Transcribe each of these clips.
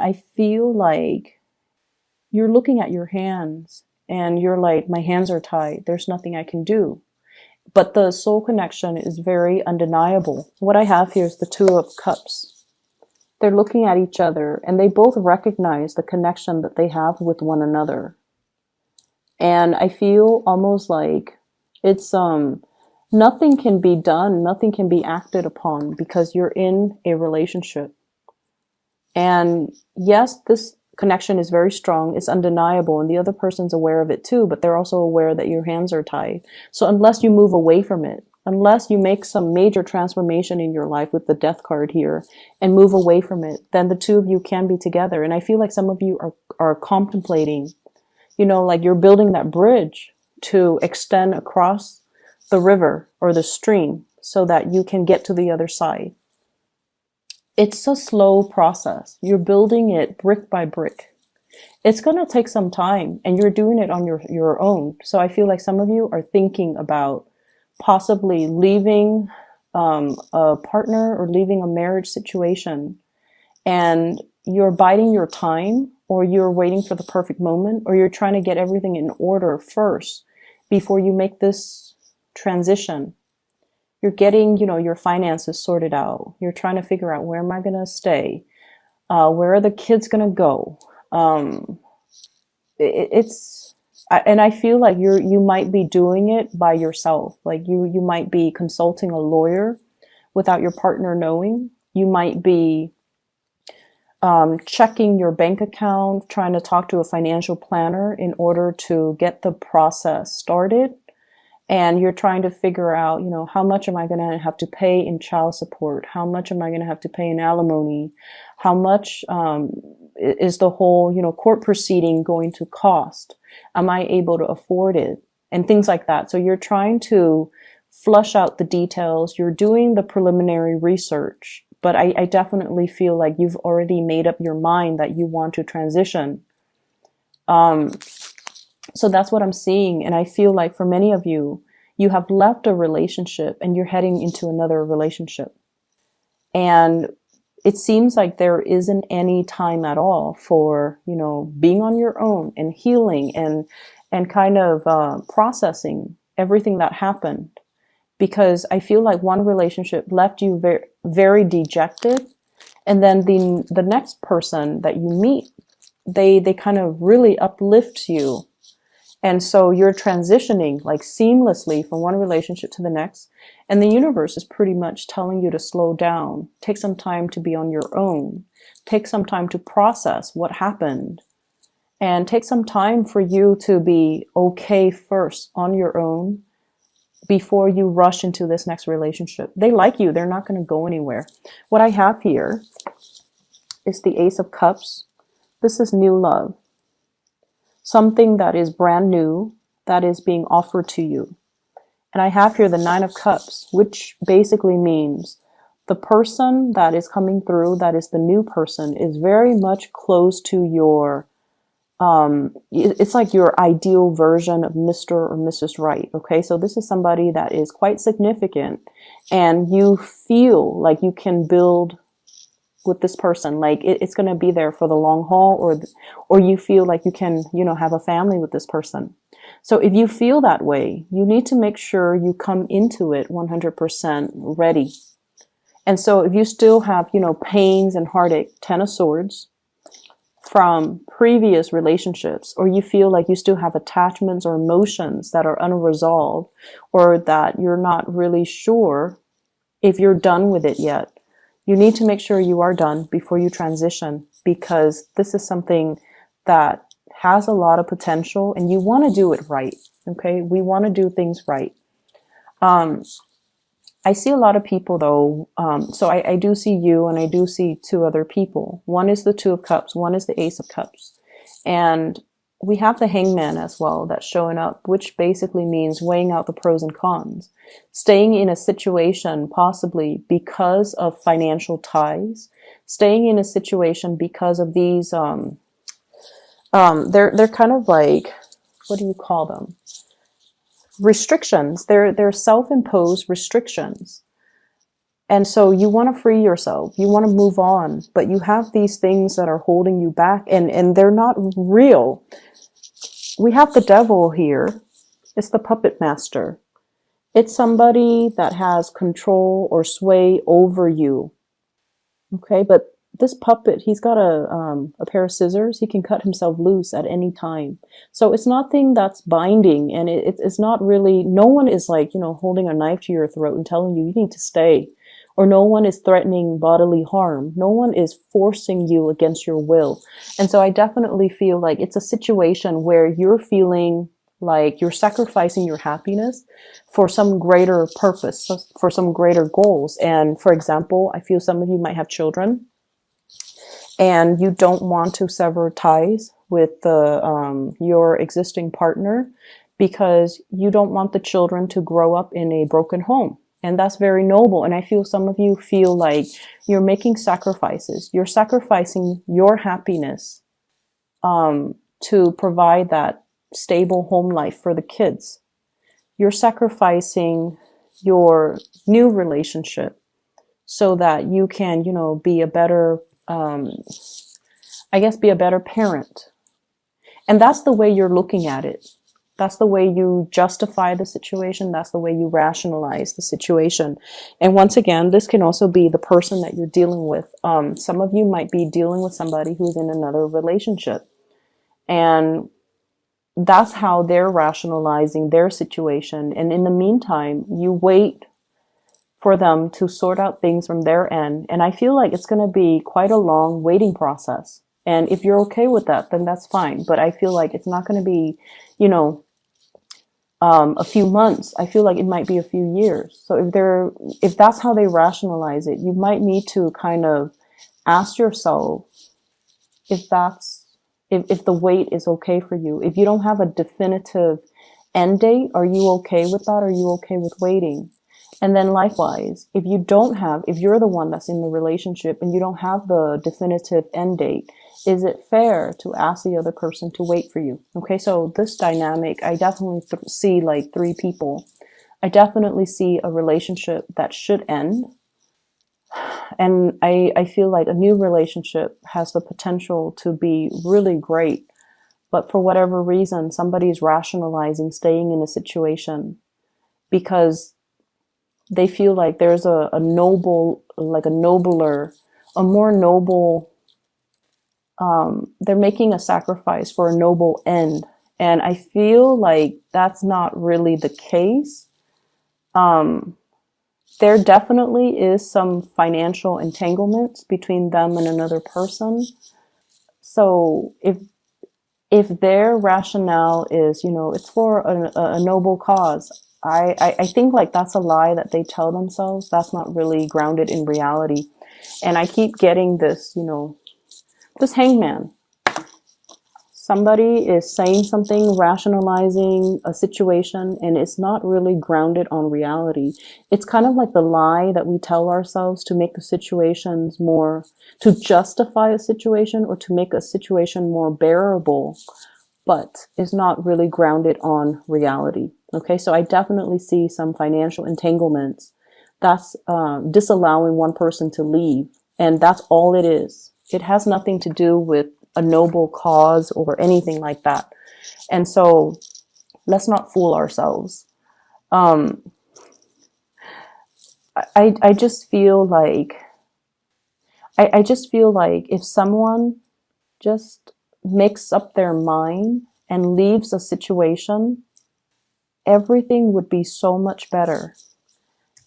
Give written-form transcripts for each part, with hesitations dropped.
I feel like you're looking at your hands and you're like, my hands are tied. There's nothing I can do. But the soul connection is very undeniable. What I have here is the Two of Cups. They're looking at each other and they both recognize the connection that they have with one another. And I feel almost like it's, nothing can be done, nothing can be acted upon because you're in a relationship. And yes, this connection is very strong, it's undeniable, and the other person's aware of it too, but they're also aware that your hands are tied. So unless you move away from it, unless you make some major transformation in your life with the Death card here and move away from it, then the two of you can be together. And I feel like some of you are contemplating, you know, like you're building that bridge to extend across the river or the stream so that you can get to the other side. It's a slow process. You're building it brick by brick. It's going to take some time and you're doing it on your own. So I feel like some of you are thinking about possibly leaving a partner or leaving a marriage situation, and you're biding your time, or you're waiting for the perfect moment, or you're trying to get everything in order first before you make this transition. You're getting, you know, your finances sorted out. You're trying to figure out, where am I going to stay? Where are the kids going to go? And I feel like you might be doing it by yourself. Like you might be consulting a lawyer without your partner knowing. You might be checking your bank account, trying to talk to a financial planner in order to get the process started. And you're trying to figure out, you know, how much am I going to have to pay in child support? How much am I going to have to pay in alimony? How much is the whole, you know, court proceeding going to cost? Am I able to afford it? And things like that. So you're trying to flush out the details. You're doing the preliminary research. But I definitely feel like you've already made up your mind that you want to transition. So that's what I'm seeing. And I feel like for many of you, you have left a relationship and you're heading into another relationship. And it seems like there isn't any time at all for, you know, being on your own and healing and kind of processing everything that happened. Because I feel like one relationship left you very, very dejected. And then the next person that you meet, they kind of really uplift you. And so you're transitioning like seamlessly from one relationship to the next. And the universe is pretty much telling you to slow down, take some time to be on your own, take some time to process what happened, and take some time for you to be okay first on your own before you rush into this next relationship. They like you. They're not going to go anywhere. What I have here is the Ace of Cups. This is new love. Something that is brand new, that is being offered to you. And I have here the Nine of Cups, which basically means the person that is coming through, that is the new person, is very much close to your, it's like your ideal version of Mr. or Mrs. Right. Okay. So this is somebody that is quite significant and you feel like you can build with this person, like it's going to be there for the long haul, or you feel like you can, you know, have a family with this person. So if you feel that way, you need to make sure you come into it 100% ready. And so if you still have, you know, pains and heartache, Ten of Swords from previous relationships, or you feel like you still have attachments or emotions that are unresolved, or that you're not really sure if you're done with it yet, you need to make sure you are done before you transition, because this is something that has a lot of potential and you want to do it right. Okay. We want to do things right. I see a lot of people though. So I do see you and I do see two other people. One is the Two of Cups. One is the Ace of Cups. And we have the Hangman as well that's showing up, which basically means weighing out the pros and cons, staying in a situation possibly because of financial ties, staying in a situation because of these, they're kind of like, what do you call them? Restrictions. They're self-imposed restrictions. And so you want to free yourself, you want to move on, but you have these things that are holding you back, and they're not real. We have the devil here. It's the puppet master. It's somebody that has control or sway over you. Okay, but this puppet, he's got a pair of scissors. He can cut himself loose at any time. So it's nothing that's binding, and it's not really, no one is like, holding a knife to your throat and telling you need to stay. Or no one is threatening bodily harm. No one is forcing you against your will. And so I definitely feel like it's a situation where you're feeling like you're sacrificing your happiness for some greater purpose, for some greater goals. And for example, I feel some of you might have children and you don't want to sever ties with your existing partner because you don't want the children to grow up in a broken home. And that's very noble. And I feel some of you feel like you're making sacrifices. You're sacrificing your happiness to provide that stable home life for the kids. You're sacrificing your new relationship so that you can, be a better, be a better parent. And that's the way you're looking at it. That's the way you justify the situation. That's the way you rationalize the situation. And once again, this can also be the person that you're dealing with. Some of you might be dealing with somebody who's in another relationship. And that's how they're rationalizing their situation. And in the meantime, you wait for them to sort out things from their end. And I feel like it's going to be quite a long waiting process. And if you're okay with that, then that's fine. But I feel like it's not going to be, a few months. I feel like it might be a few years. So if that's how they rationalize it, you might need to kind of ask yourself if the wait is okay for you. If you don't have a definitive end date, are you okay with that? Are you okay with waiting? And then likewise, if you're the one that's in the relationship and you don't have the definitive end date, is it fair to ask the other person to wait for you? Okay, so this dynamic, I definitely see like three people. I definitely see a relationship that should end. And I feel like a new relationship has the potential to be really great. But for whatever reason, somebody's rationalizing staying in a situation because they feel like there's a more noble, they're making a sacrifice for a noble end. And I feel like that's not really the case. There definitely is some financial entanglements between them and another person. So if their rationale is, it's for a noble cause, I think like that's a lie that they tell themselves. That's not really grounded in reality. And I keep getting this, this hangman. Somebody is saying something, rationalizing a situation, and it's not really grounded on reality. It's kind of like the lie that we tell ourselves to make the situations more, to justify a situation or to make a situation more bearable, but is not really grounded on reality. Okay, so I definitely see some financial entanglements. That's disallowing one person to leave, and that's all it is. It has nothing to do with a noble cause or anything like that. And so let's not fool ourselves. I just feel like if someone just makes up their mind and leaves a situation, everything would be so much better.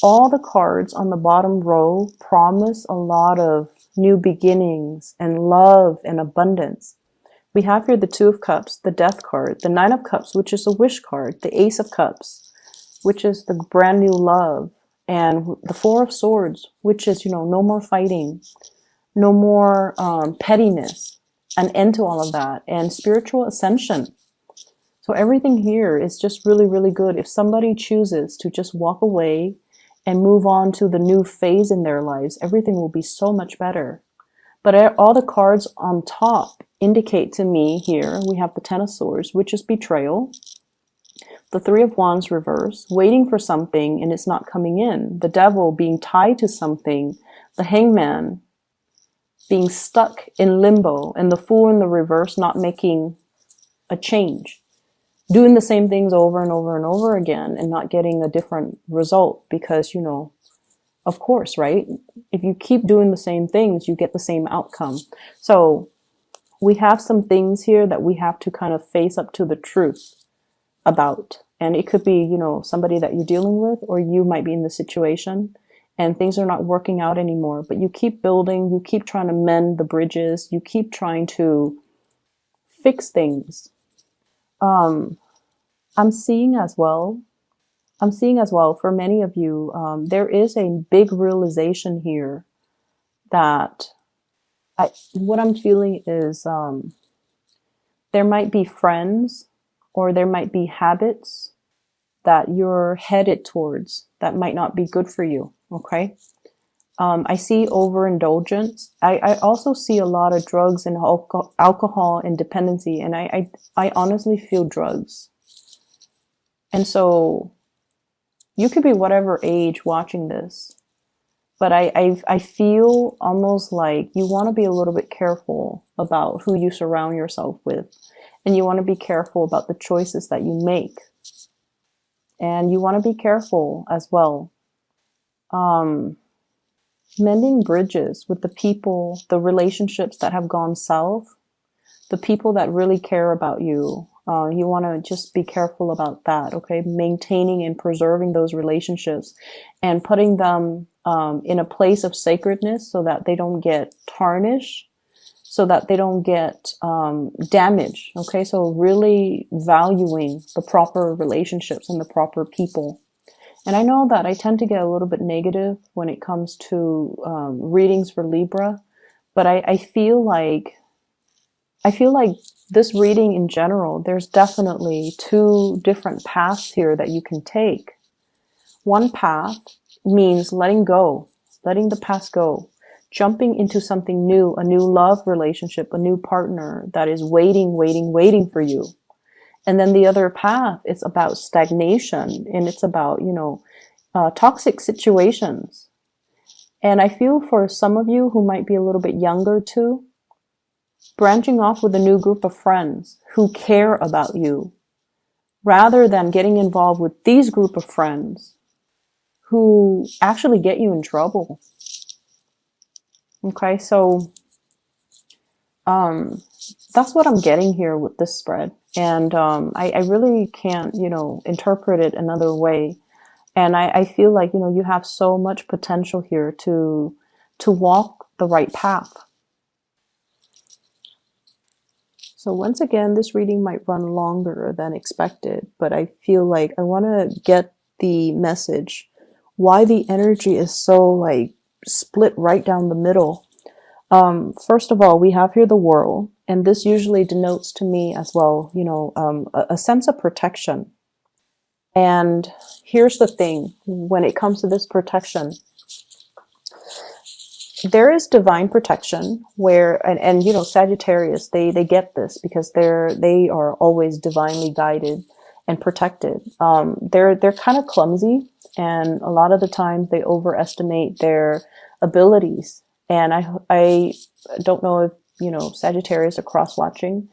All the cards on the bottom row promise a lot of new beginnings and love and abundance. We have here the Two of Cups, the Death card, the Nine of Cups, which is a wish card, the Ace of Cups, which is the brand new love, and the Four of Swords, which is, no more fighting, no more pettiness, an end to all of that, and spiritual ascension. So everything here is just really, really good. If somebody chooses to just walk away and move on to the new phase in their lives, everything will be so much better. But all the cards on top indicate to me here, we have the Ten of Swords, which is betrayal. The Three of Wands reverse, waiting for something and it's not coming in. The Devil being tied to something. The Hangman being stuck in limbo. And the Fool in the reverse not making a change. Doing the same things over and over and over again and not getting a different result because, you know, of course, right? If you keep doing the same things, you get the same outcome. So we have some things here that we have to kind of face up to the truth about. And it could be, you know, somebody that you're dealing with, or you might be in the situation and things are not working out anymore, but you keep building, you keep trying to mend the bridges, you keep trying to fix things. I'm seeing as well for many of you, there is a big realization here that what I'm feeling is there might be friends or there might be habits that you're headed towards that might not be good for you. Okay. I see overindulgence. I also see a lot of drugs and alcohol and dependency. And I honestly feel drugs. And so you could be whatever age watching this, but I feel almost like you want to be a little bit careful about who you surround yourself with. And you want to be careful about the choices that you make. And you want to be careful as well. Mending bridges with the people, the relationships that have gone south, the people that really care about you. You want to just be careful about that, okay? Maintaining and preserving those relationships and putting them in a place of sacredness so that they don't get tarnished, so that they don't get damaged, okay? So really valuing the proper relationships and the proper people. And I know that I tend to get a little bit negative when it comes to readings for Libra, but I feel like this reading in general, there's definitely two different paths here that you can take. One path means letting go, letting the past go, jumping into something new, a new love relationship, a new partner that is waiting for you. And then the other path is about stagnation, and it's about, you know, toxic situations. And I feel for some of you who might be a little bit younger too, branching off with a new group of friends who care about you, rather than getting involved with these group of friends who actually get you in trouble. Okay, so that's what I'm getting here with this spread. And I really can't, you know, interpret it another way. And I feel like, you know, you have so much potential here to walk the right path. So once again, this reading might run longer than expected, but I feel like I want to get the message, why the energy is so like split right down the middle. First of all, we have here the World, and this usually denotes to me as well, you know, a sense of protection. And here's the thing, when it comes to this protection, there is divine protection where, and you know, Sagittarius, they get this because they are always divinely guided and protected. They're kind of clumsy, and a lot of the times they overestimate their abilities. And I don't know if, you know, Sagittarius are cross-watching.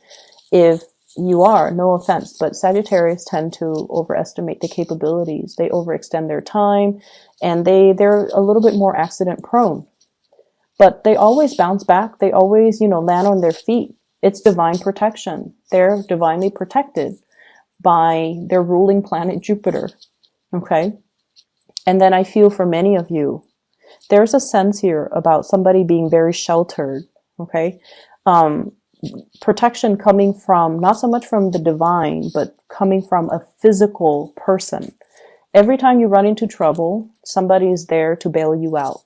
If you are, no offense, but Sagittarius tend to overestimate the capabilities. They overextend their time, and they're a little bit more accident prone. But they always bounce back. They always, you know, land on their feet. It's divine protection. They're divinely protected by their ruling planet Jupiter. Okay? And then I feel for many of you, there's a sense here about somebody being very sheltered. Okay? Protection coming from, not so much from the divine, but coming from a physical person. Every time you run into trouble, somebody is there to bail you out.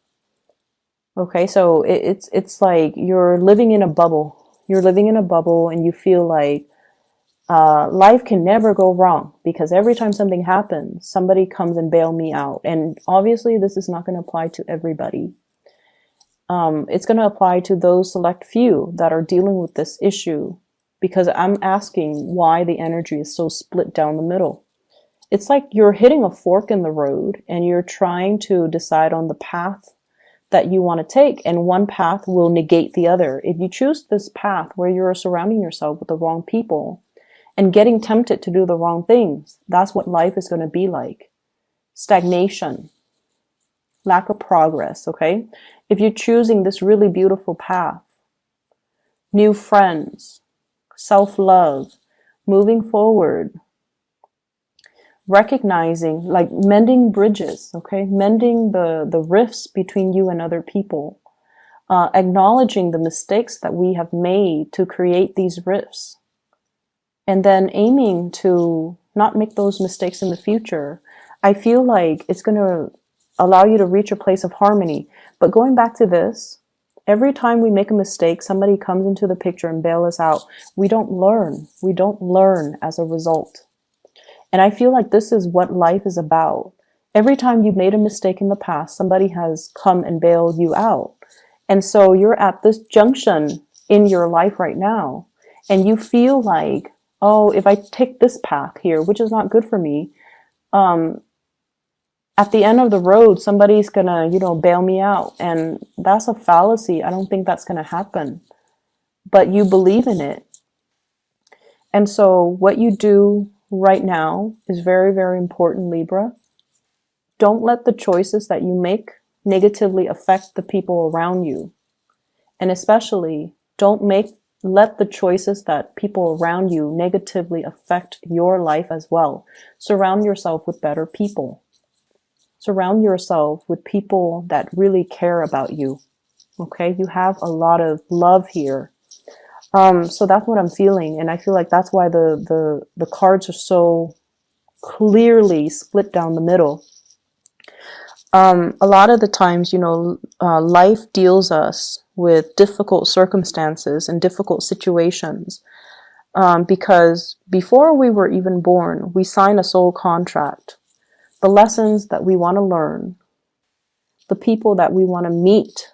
Okay, so it's like you're living in a bubble. You're living in a bubble, and you feel like life can never go wrong because every time something happens, somebody comes and bail me out. And obviously, this is not going to apply to everybody. It's going to apply to those select few that are dealing with this issue, because I'm asking why the energy is so split down the middle. It's like you're hitting a fork in the road and you're trying to decide on the path that you want to take, and one path will negate the other. If you choose this path where you're surrounding yourself with the wrong people and getting tempted to do the wrong things, that's what life is going to be like. Stagnation, lack of progress, okay? If you're choosing this really beautiful path, new friends, self-love, moving forward, recognizing, like mending bridges, okay? Mending the rifts between you and other people. Acknowledging the mistakes that we have made to create these rifts. And then aiming to not make those mistakes in the future. I feel like it's going to allow you to reach a place of harmony. But going back to this, every time we make a mistake, somebody comes into the picture and bail us out. We don't learn. We don't learn as a result. And I feel like this is what life is about. Every time you made a mistake in the past, somebody has come and bailed you out. And so you're at this junction in your life right now, and you feel like, oh, if I take this path here, which is not good for me, at the end of the road, somebody's gonna, bail me out. And that's a fallacy. I don't think that's gonna happen. But you believe in it. And so what you do right now is very, very important, Libra. Don't let the choices that you make negatively affect the people around you. And especially, don't let the choices that people around you negatively affect your life as well. Surround yourself with better people. Surround yourself with people that really care about you. Okay? You have a lot of love here. So that's what I'm feeling. And I feel like that's why the cards are so clearly split down the middle. A lot of the times, life deals us with difficult circumstances and difficult situations. Because before we were even born, we sign a soul contract. The lessons that we want to learn, the people that we want to meet,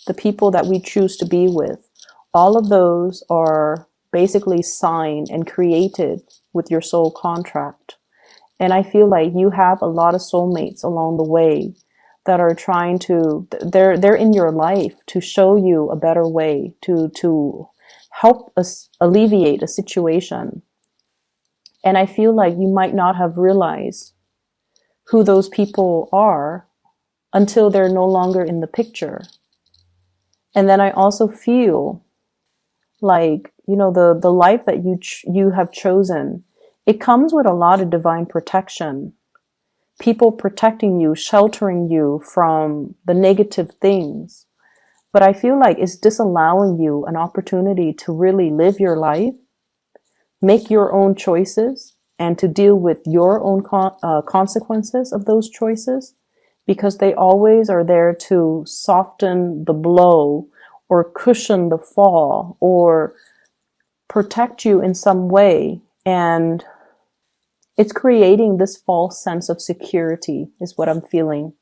the people that we choose to be with, all of those are basically signed and created with your soul contract. And I feel like you have a lot of soulmates along the way that are trying to, they're in your life to show you a better way, to help us alleviate a situation. And I feel like you might not have realized who those people are until they're no longer in the picture. And then I also feel like, the life that you have chosen, it comes with a lot of divine protection. People protecting you, sheltering you from the negative things. But I feel like it's disallowing you an opportunity to really live your life, make your own choices, and to deal with your own consequences of those choices, because they always are there to soften the blow or cushion the fall or protect you in some way. And it's creating this false sense of security is what I'm feeling.